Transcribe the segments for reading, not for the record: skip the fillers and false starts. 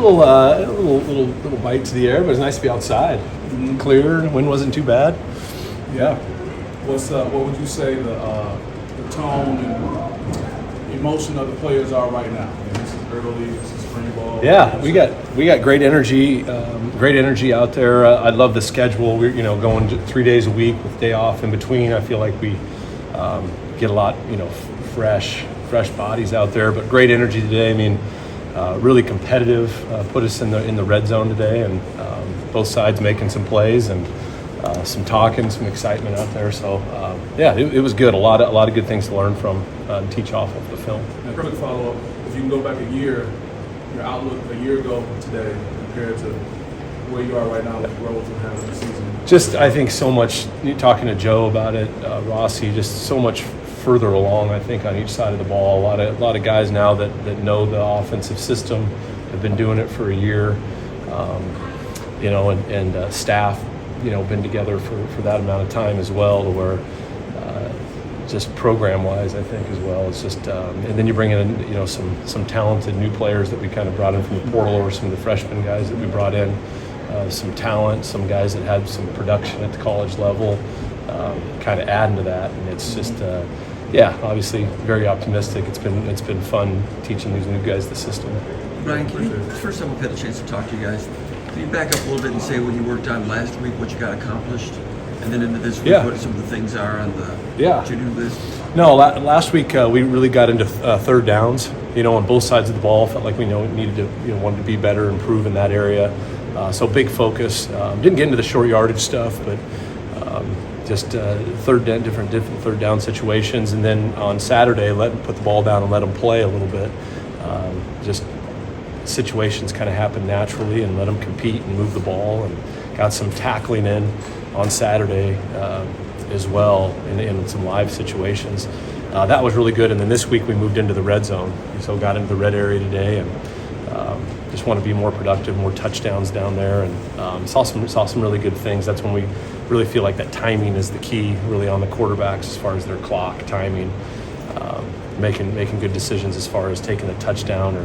little bite to the air, but it's nice to be outside. Mm-hmm. Clear, wind wasn't too bad. Yeah. What would you say the tone and emotion of the players are right now? This is early. This is spring ball. Yeah, we got great energy. Great energy out there. I love the schedule. We're going 3 days a week with day off in between. I feel like we get a lot fresh bodies out there. But great energy today. I mean, really competitive. Put us in the red zone today, and both sides making some plays and some talking, some excitement out there. So it was good. A lot of good things to learn from and teach off of the film. And a quick follow up: if you can go back a year, your outlook a year ago today compared to where you are right now with growth and having the season. Just I think so much. Talking to Joe about it, Rossi, just so much further along. I think on each side of the ball, a lot of guys now that know the offensive system, have been doing it for a year, and staff, been together for that amount of time as well, to where just program-wise, I think as well. It's just, and then you bring in some talented new players that we kind of brought in from the portal, or some of the freshman guys that we brought in, some talent, some guys that had some production at the college level, kind of adding to that, and it's just. Obviously very optimistic. It's been fun teaching these new guys the system. Brian, first time we've had a chance to talk to you guys. Can you back up a little bit and say what you worked on last week, what you got accomplished, and then into this week, what some of the things are on the to-do list? No, last week we really got into third downs. On both sides of the ball, felt like we needed to wanted to be better, improve in that area. So big focus. Didn't get into the short yardage stuff, but. Just different third down situations, and then on Saturday, put the ball down and let them play a little bit. Just situations kind of happen naturally, and let them compete and move the ball, and got some tackling in on Saturday as well in some live situations. That was really good, and then this week we moved into the red zone, so got into the red area today, and just want to be more productive, more touchdowns down there, and saw some really good things. That's when we really feel like that timing is the key, really, on the quarterbacks as far as their clock timing, making good decisions as far as taking a touchdown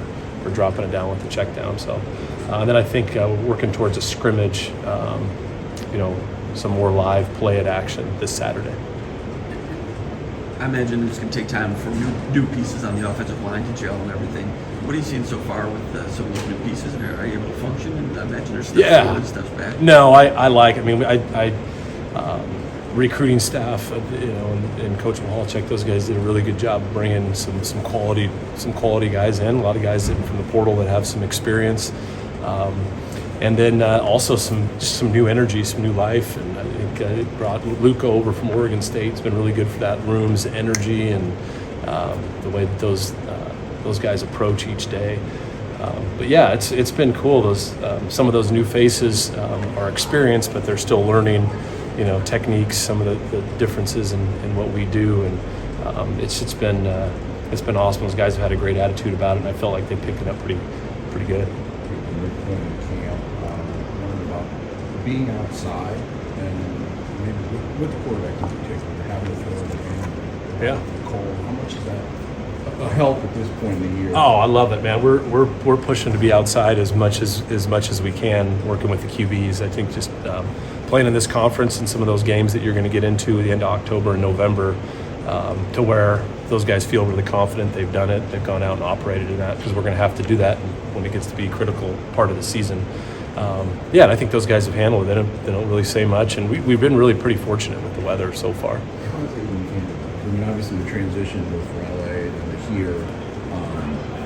or dropping it down with the check down. So then I think working towards a scrimmage, some more live play at action this Saturday. I imagine it's going to take time for new pieces on the offensive line to gel and everything. What are you seeing so far with some of those new pieces? Are you able to function? And I imagine there's steps forward and steps back. No, I like it. I mean, I recruiting staff, and Coach Mahalchek, those guys did a really good job bringing some quality guys in. A lot of guys from the portal that have some experience, and then also some new energy, some new life. And I think it brought Luca over from Oregon State. It's been really good for that room's energy and the way that those guys approach each day. But yeah, it's been cool. Those some of those new faces are experienced, but they're still learning, techniques, some of the differences in what we do, and it's been awesome. Those guys have had a great attitude about it, and I felt like they picked it up pretty good. Learn about being outside, and maybe what the quarterback in particular, having to throw the game, the cold. How much is that a help at this point in the year? Oh, I love it, man. We're pushing to be outside as much as we can, working with the QBs. I think just playing in this conference and some of those games that you're going to get into at the end of October and November, to where those guys feel really confident. They've done it. They've gone out and operated in that, because we're going to have to do that when it gets to be a critical part of the season. And I think those guys have handled it. They don't really say much, and we've been really pretty fortunate with the weather so far. I mean, obviously the transition for LA and to here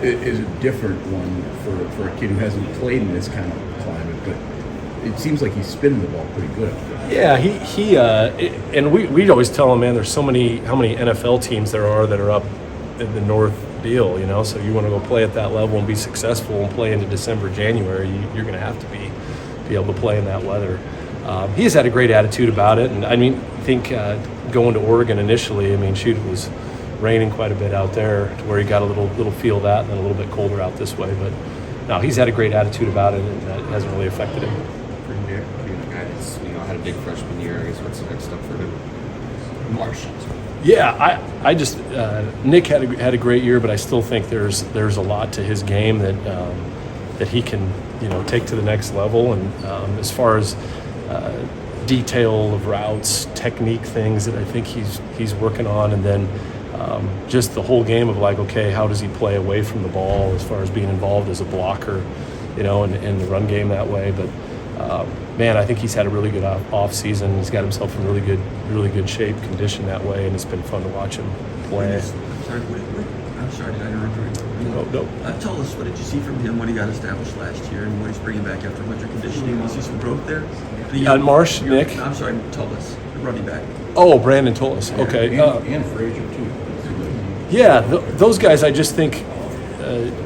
is a different one for a kid who hasn't played in this kind of climate, but it seems like he's spinning the ball pretty good. Yeah, and we always tell him, man, there's how many NFL teams there are that are up in the North deal, so you want to go play at that level and be successful and play into December, January, you're going to have to be able to play in that weather. He's had a great attitude about it, and I think going to Oregon initially, it was raining quite a bit out there, to where he got a little feel of that, and then a little bit colder out this way. But no, he's had a great attitude about it, and that hasn't really affected him. For Nick, being a guy that's had a big freshman year, I guess what's the next step for him? Marshall. Yeah, I just Nick had a great year, but I still think there's a lot to his game that that he can, take to the next level. And as far as detail of routes, technique things that I think he's working on, and then just the whole game of like, okay, how does he play away from the ball as far as being involved as a blocker, in the run game that way. But man, I think he's had a really good off season. He's got himself in really good shape, condition that way, and it's been fun to watch him play. I'm sorry, did I interrupt you? No. Tell us, what did you see from him when he got established last year and what he's bringing back after a bunch of conditioning? Do you see some growth there? Marsh, Nick? I'm sorry, Tullis, the running back. Oh, Brandon Tullis. Okay. And Frazier too. Yeah, those guys, I just think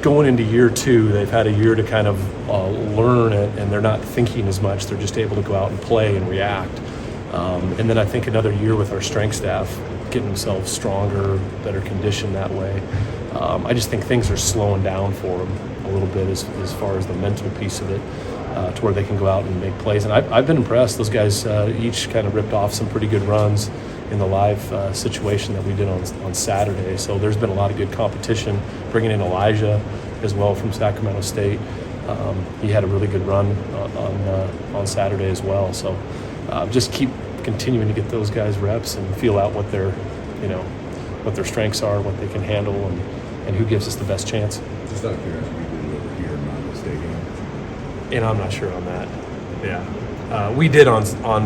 going into year 2, they've had a year to kind of learn it, and they're not thinking as much. They're just able to go out and play and react. And then I think another year with our strength staff, getting themselves stronger, better conditioned that way. I just think things are slowing down for them a little bit as far as the mental piece of it, to where they can go out and make plays. And I've been impressed. Those guys each kind of ripped off some pretty good runs in the live situation that we did on Saturday. So there's been a lot of good competition, bringing in Elijah as well from Sacramento State. He had a really good run on Saturday as well. So just keep continuing to get those guys reps and feel out what their strengths are, what they can handle, and who gives us the best chance. Just out of curiosity, we did it over here, not in the stadium. And I'm not sure on that. Yeah. We did on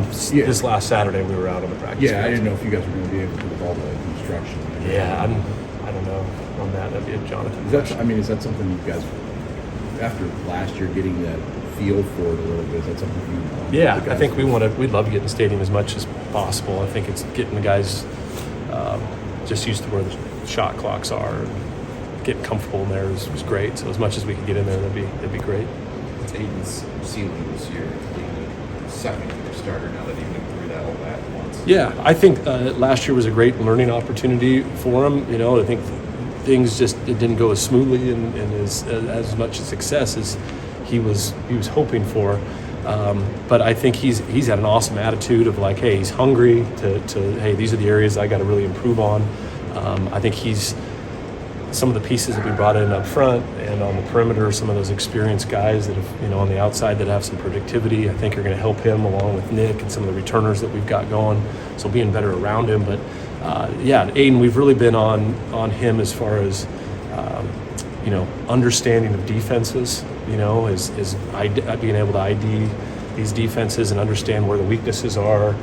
this last Saturday. We were out on the practice field. I didn't know if you guys were going to be able to with all the construction. Yeah, I don't know on that. That'd be a Jonathan. Is that something you guys, after last year, getting that feel for it a little bit? Is that something you? Yeah, I think we'd love to get in the stadium as much as possible. I think it's getting the guys just used to where the shot clocks are, and getting comfortable in there was great. So as much as we could get in there, that'd be great. It's Aiden's ceiling this year, being the second year starter now that he went through that all that once. Yeah, I think last year was a great learning opportunity for him. I think things it didn't go as smoothly and as much success as he was hoping for. But I think he's had an awesome attitude of like, hey, he's hungry to hey, these are the areas I got to really improve on. I think some of the pieces that we brought in up front and on the perimeter, some of those experienced guys that have, on the outside that have some productivity, I think are going to help him along with Nick and some of the returners that we've got going. So being better around him. But Aiden, we've really been on him as far as, understanding of defenses, is being able to ID these defenses and understand where the weaknesses are,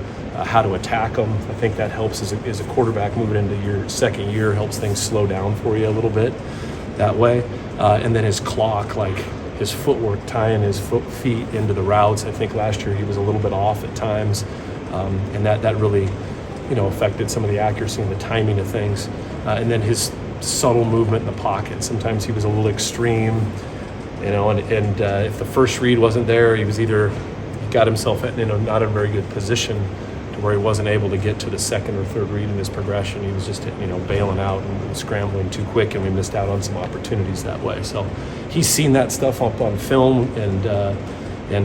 how to attack them. I think that helps as a quarterback moving into your second year, helps things slow down for you a little bit that way. And then his clock, like his footwork, tying his feet into the routes. I think last year he was a little bit off at times, and that really, affected some of the accuracy and the timing of things. And then his subtle movement in the pocket. Sometimes he was a little extreme, and if the first read wasn't there, he got himself in not a very good position to where he wasn't able to get to the second or third read in his progression. He was just, bailing out and scrambling too quick, and we missed out on some opportunities that way. So he's seen that stuff up on film, and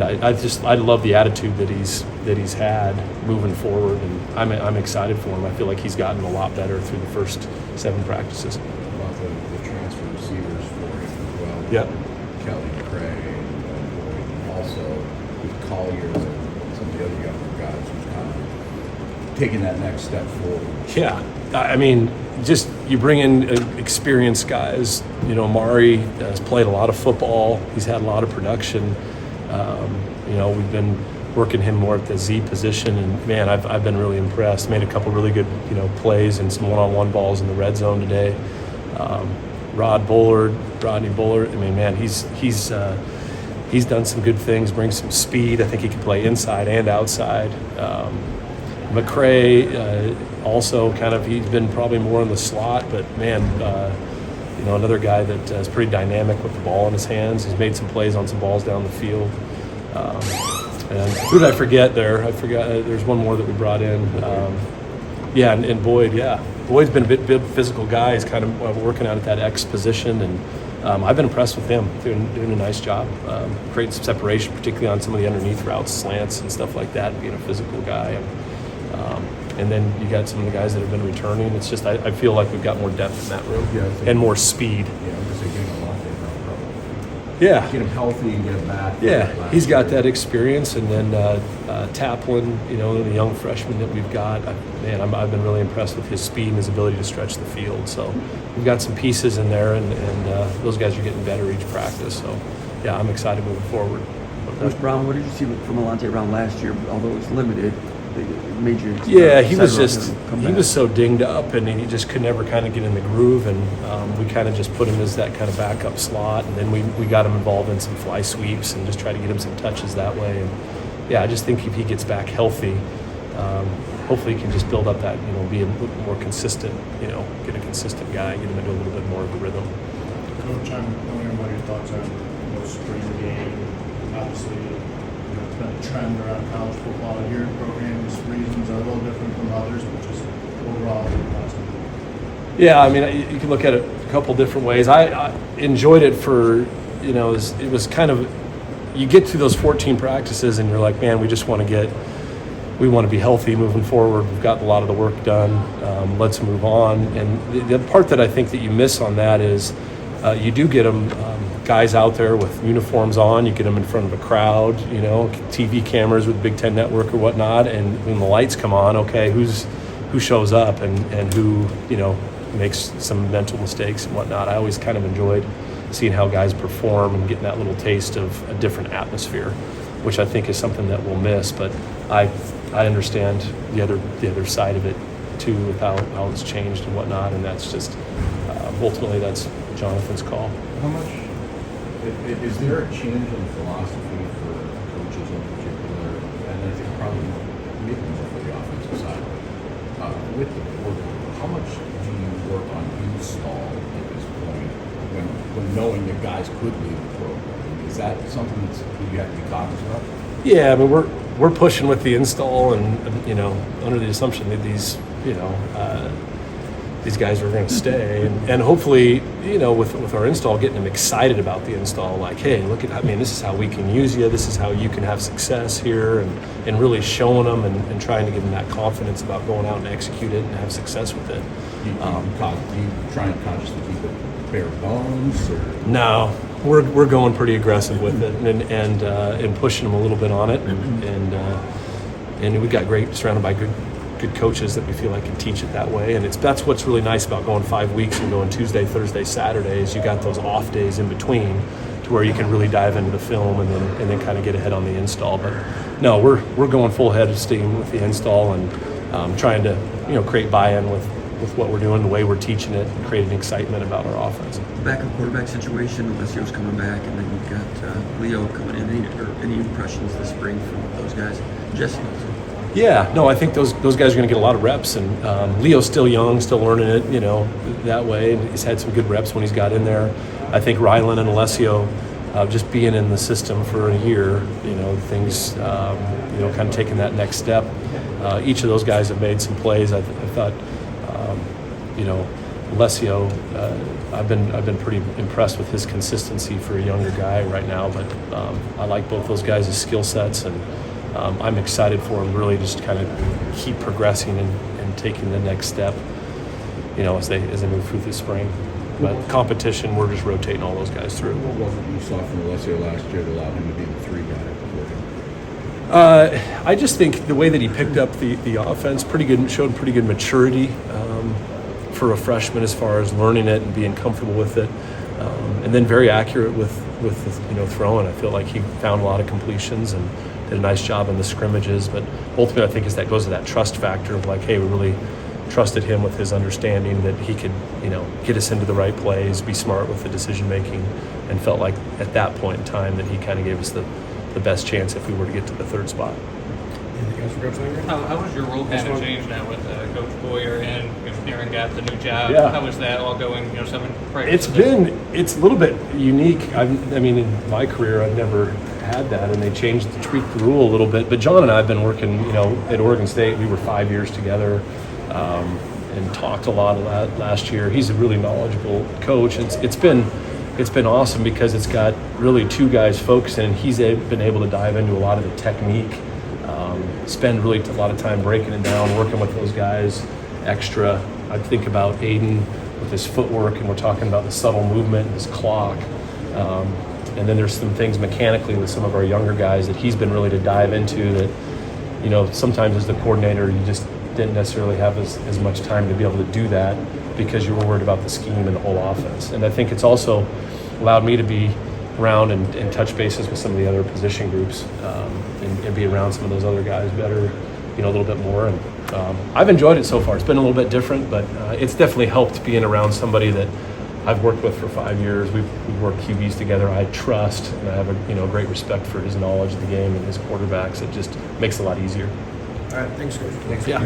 I love the attitude that he's had moving forward, and I'm excited for him. I feel like he's gotten a lot better through the first 7 practices. About the transfer receivers for him as well. Yep. Kelly McCray and also with Collier and some of the other younger guys who's kind of taking that next step forward. Yeah, I mean, just you bring in experienced guys. Mari has played a lot of football. He's had a lot of production. We've been working him more at the Z position, and man, I've been really impressed. Made a couple really good plays and some one-on-one balls in the red zone today. Rodney Bullard. I mean, man, he's done some good things. Brings some speed. I think he can play inside and outside. McCray also he's been probably more in the slot, but man, another guy that is pretty dynamic with the ball in his hands. He's made some plays on some balls down the field. And who did I forget there? I forgot. There's one more that we brought in. And Boyd. Yeah, Boyd's been a bit physical guy. He's kind of working out at that X position, and I've been impressed with him. Doing a nice job, creating some separation, particularly on some of the underneath routes, slants, and stuff like that. Being a physical guy, and then you got some of the guys that have been returning. It's just I feel like we've got more depth in that room and more speed. Yeah, I'm just getting a lot there. Yeah. get him healthy and get him back. Yeah, he's got that experience, and then Taplin, the young freshman that we've got. I've been really impressed with his speed and his ability to stretch the field. So we've got some pieces in there, and those guys are getting better each practice. So yeah, I'm excited moving forward. Coach Brown, what did you see from Alante Brown last year? Although it was limited, they made you. Yeah, he was so dinged up, and he just could never kind of get in the groove, and we kind of just put him as that kind of backup slot, and then we got him involved in some fly sweeps and just try to get him some touches that way. And yeah, I just think if he gets back healthy, hopefully he can just build up that, be a little more consistent, get a consistent guy, get him into a little bit more of a rhythm. Coach, I'm wondering what your thoughts are on the spring game. Obviously, it's been a trend around college football. Your program's reasons are a little different from others, but just overall, what your thoughts on that? Yeah, I mean, you can look at it a couple different ways. I enjoyed it for, it was kind of, you get through those 14 practices and you're like, man, we want to be healthy moving forward. We've got a lot of the work done. Let's move on. And the part that I think that you miss on that is you do get them guys out there with uniforms on. You get them in front of a crowd, TV cameras with Big Ten Network or whatnot. And when the lights come on, okay, who shows up and who, makes some mental mistakes and whatnot. I always kind of enjoyed seeing how guys perform and getting that little taste of a different atmosphere, which I think is something that we'll miss. But I understand the other side of it too, with how it's changed and whatnot, and that's just ultimately that's Jonathan's call. How much is there a change in philosophy for coaches in particular, and I think probably maybe more for the offensive side, with the portal? How much do you work on install at this point when knowing that guys could leave the program? Is that something that you have to be cognizant of? Yeah, I mean we're pushing with the install, and under the assumption that these guys are going to stay, and hopefully with our install, getting them excited about the install, like, hey, this is how we can use you, this is how you can have success here, and really showing them and trying to give them that confidence about going out and execute it and have success with it. Do you try and consciously keep it bare bones? Or? No, we're going pretty aggressive with it and pushing them a little bit on it, and we got surrounded by good coaches that we feel like can teach it that way, and that's what's really nice about going 5 weeks and going Tuesday, Thursday, Saturday, is you got those off days in between to where you can really dive into the film and then kind of get ahead on the install. But no, we're going full head of steam with the install and trying to create buy-in with what we're doing, the way we're teaching it, and creating excitement about our offense. Backup quarterback situation, Alessio's coming back, and then you've got Leo coming in. Any impressions this spring from those guys? Jesse also. Yeah, no, I think those guys are going to get a lot of reps, and Leo's still young, still learning it, that way, and he's had some good reps when he's got in there. I think Rylan and Alessio, just being in the system for a year, things, kind of taking that next step. Each of those guys have made some plays. I thought, Alessio, I've been pretty impressed with his consistency for a younger guy right now, but I like both those guys' skill sets, and I'm excited for him really just kind of keep progressing and taking the next step, as they move through the spring. But competition, we're just rotating all those guys through. What was it you saw from Alessio last year that allowed him to be the 3 guy? I just think the way that he picked up the offense, showed pretty good maturity for a freshman as far as learning it and being comfortable with it, and then very accurate with throwing. I feel like he found a lot of completions and did a nice job in the scrimmages. But ultimately, I think that goes to that trust factor of like, hey, we really trusted him with his understanding that he could, get us into the right plays, be smart with the decision making, and felt like at that point in time that he kind of gave us the best chance if we were to get to the 3rd spot. Anything else for Coach Lindgren? How has your role kind of changed now with Coach Boyer and Aaron got the new job? Yeah. How is that all going? It's a little bit unique. In my career, I've never had that, and they tweaked the rule a little bit. But John and I have been working, at Oregon State. We were 5 years together, and talked a lot last year. He's a really knowledgeable coach. It's been awesome because it's got really 2 guys focusing, and he's been able to dive into a lot of the technique, spend really a lot of time breaking it down, working with those guys extra. I think about Aiden with his footwork, and we're talking about the subtle movement and his clock. And then there's some things mechanically with some of our younger guys that he's been really to dive into that, you know, sometimes as the coordinator, you just didn't necessarily have as much time to be able to do that because you were worried about the scheme and the whole offense. And I think it's also allowed me to be around and touch bases with some of the other position groups and be around some of those other guys better, you know, a little bit more. And I've enjoyed it so far. It's been a little bit different, but it's definitely helped being around somebody that I've worked with for 5 years. We've worked QBs together. I trust, and I have a great respect for his knowledge of the game and his quarterbacks. It just makes it a lot easier. All right, thanks, Coach. Yeah.